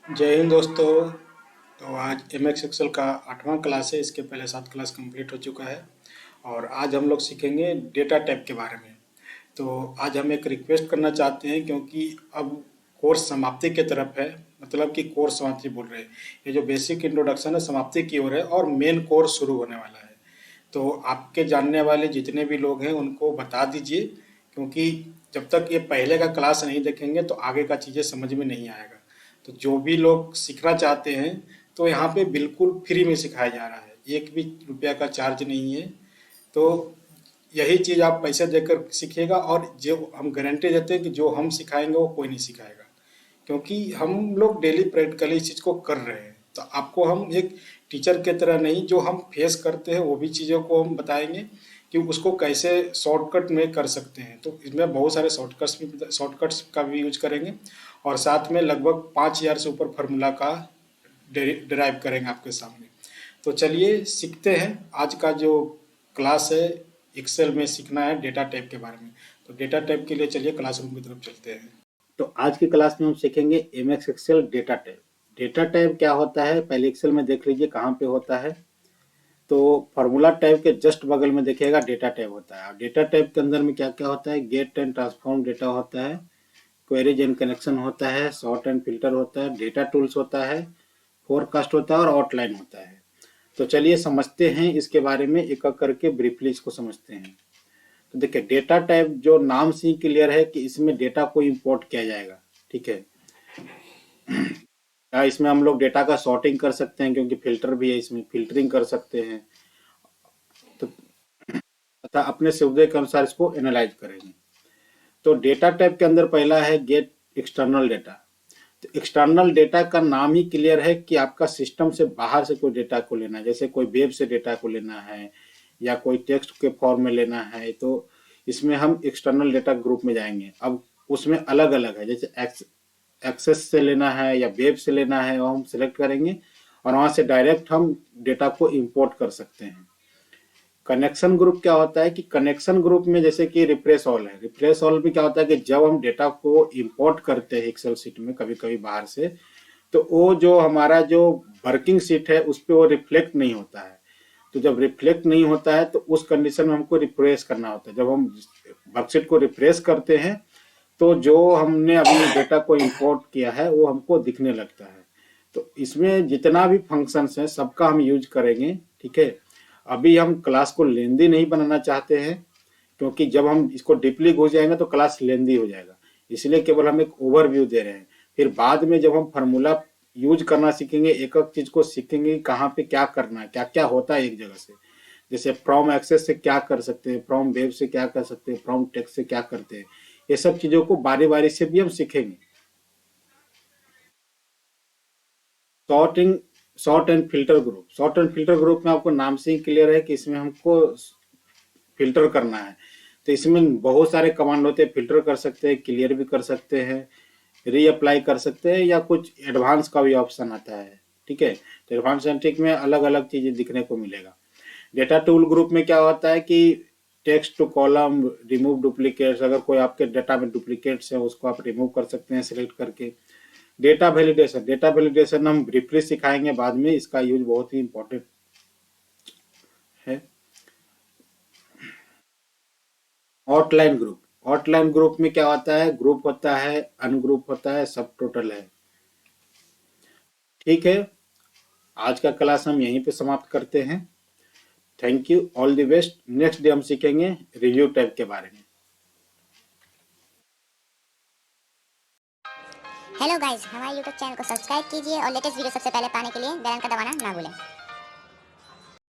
जय हिंद दोस्तों। तो आज एम एक्स एक्सल का 8वां क्लास है। इसके पहले 7 क्लास कंप्लीट हो चुका है और आज हम लोग सीखेंगे डेटा टाइप के बारे में। तो आज हम एक रिक्वेस्ट करना चाहते हैं क्योंकि अब कोर्स समाप्ति की तरफ है, मतलब कि कोर्स समाप्ति बोल रहे हैं। ये जो बेसिक इंट्रोडक्शन है समाप्ति की ओर है और मेन कोर्स शुरू होने वाला है। तो आपके जानने वाले जितने भी लोग हैं उनको बता दीजिए, क्योंकि जब तक ये पहले का क्लास नहीं देखेंगे तो आगे का चीज़ें समझ में नहीं आएगा। तो जो भी लोग सीखना चाहते हैं तो यहाँ पे बिल्कुल फ्री में सिखाया जा रहा है, एक भी रुपया का चार्ज नहीं है। तो यही चीज़ आप पैसे देकर सीखिएगा और जो हम गारंटी देते हैं कि जो हम सिखाएंगे वो कोई नहीं सिखाएगा, क्योंकि हम लोग डेली प्रैक्टिकली इस चीज़ को कर रहे हैं। तो आपको हम एक टीचर के तरह नहीं, जो हम फेस करते हैं वो भी चीज़ों को हम बताएंगे कि उसको कैसे शॉर्टकट में कर सकते हैं। तो इसमें बहुत सारे शॉर्टकट्स का भी यूज करेंगे और साथ में लगभग 5,000 से ऊपर फार्मूला का डिराइव करेंगे आपके सामने। तो चलिए सीखते हैं। आज का जो क्लास है एक्सेल में सीखना है डेटा टाइप के बारे में। तो डेटा टाइप के लिए चलिए क्लासरूम की तरफ चलते हैं। तो आज की क्लास में हम सीखेंगे M S Excel data type. Data type क्या होता है पहले एक्सेल में देख लीजिए कहाँ पे होता है। तो फार्मूला टाइप के जस्ट बगल में देखिएगा डेटा टाइप होता है। डेटा टाइप के अंदर में क्या क्या होता है, गेट एंड ट्रांसफॉर्म डेटा होता है, क्वेरीज एंड कनेक्शन होता है, सॉर्ट एंड फिल्टर होता है, डेटा टूल्स होता है, फोरकास्ट होता है और आउटलाइन होता है। तो चलिए समझते हैं इसके बारे में, एक एक करके ब्रीफली इसको समझते हैं। तो देखिए डेटा टाइप जो नाम से ही क्लियर है कि इसमें डेटा को इंपोर्ट किया जाएगा। ठीक है, इसमें हम लोग डेटा का सॉर्टिंग कर सकते हैं क्योंकि फिल्टर भी है, इसमें फिल्टरिंग कर सकते हैं। तो तथा अपने सुविधा के अनुसार इसको एनालाइज करेंगे। तो डेटा टाइप के अंदर पहला है गेट एक्सटर्नल डेटा। तो एक्सटर्नल डेटा का नाम ही क्लियर है कि आपका सिस्टम से बाहर से कोई डेटा को लेना है, जैसे कोई वेब से डेटा को लेना है या कोई टेक्स्ट के फॉर्म में लेना है, तो इसमें हम एक्सटर्नल डेटा ग्रुप में जाएंगे। अब उसमें अलग अलग है, जैसे एक्सेस से लेना है या वेब से लेना है, वो हम सिलेक्ट करेंगे और वहां से डायरेक्ट हम डेटा को इंपोर्ट कर सकते हैं। कनेक्शन ग्रुप क्या होता है कि कनेक्शन ग्रुप में जैसे कि रिफ्रेश ऑल है, रिफ्रेश ऑल में क्या होता है कि जब हम डेटा को इंपोर्ट करते हैं एक्सेल शीट में कभी कभी बाहर से, तो वो जो हमारा जो वर्किंग शीट है उस पर वो रिफ्लेक्ट नहीं होता है। तो जब रिफ्लेक्ट नहीं होता है तो उस कंडीशन में हमको रिफ्रेश करना होता है। जब हम वर्कशीट को रिफ्रेश करते हैं तो जो हमने अभी डेटा को इंपोर्ट किया है वो हमको दिखने लगता है। तो इसमें जितना भी फंक्शंस है सबका हम यूज करेंगे। ठीक है, अभी हम क्लास को लेंदी नहीं बनाना चाहते हैं, क्योंकि जब हम इसको डीपली घुस जाएंगे तो क्लास लेंदी हो जाएगा, इसलिए केवल हम एक ओवरव्यू दे रहे हैं। फिर बाद में जब हम फार्मूला यूज करना सीखेंगे, एक एक चीज को सीखेंगे कहाँ पे क्या करना है, क्या क्या होता है एक जगह से। जैसे फ्रॉम एक्सेस से क्या कर सकते हैं, फ्रॉम वेब से क्या कर सकते हैं, फ्रॉम टेक्स्ट से क्या करते हैं, ये सब चीजों को बारी बारी से भी हम सीखेंगे। Sorting, sort and filter group. Sort and filter group में आपको नाम से ही क्लियर है कि इसमें हमको फिल्टर करना है। तो इसमें बहुत सारे कमांड होते हैं, फिल्टर कर सकते हैं, क्लियर भी कर सकते हैं, रीअप्लाई कर सकते हैं, या कुछ एडवांस का भी ऑप्शन आता है। ठीक है, तो एडवांस एंट्रिक में अलग अलग चीजें दिखने को मिलेगा। डेटा टूल ग्रुप में क्या होता है कि text to column, remove duplicates, अगर कोई आपके डेटा में डुप्लीकेट्स है उसको आप रिमूव कर सकते हैं सिलेक्ट करके। डेटा वैलिडेशन, डेटा वैलिडेशन हम ब्रीफली सिखाएंगे बाद में, इसका यूज बहुत ही इंपॉर्टेंट है। आउटलाइन ग्रुप, आउटलाइन ग्रुप में क्या होता है, ग्रुप होता है, अनग्रुप होता है, सब टोटल है। ठीक है, आज का क्लास हम यहीं पे समाप्त करते हैं। Thank you, all the best. Next day हम सीखेंगे रिव्यू टाइप के बारे में। हेलो गाइस, हमारे यूट्यूब चैनल को सब्सक्राइब कीजिए और लेटेस्ट वीडियो सबसे पहले पाने के लिए बेल आइकन का दबाना ना भूलें।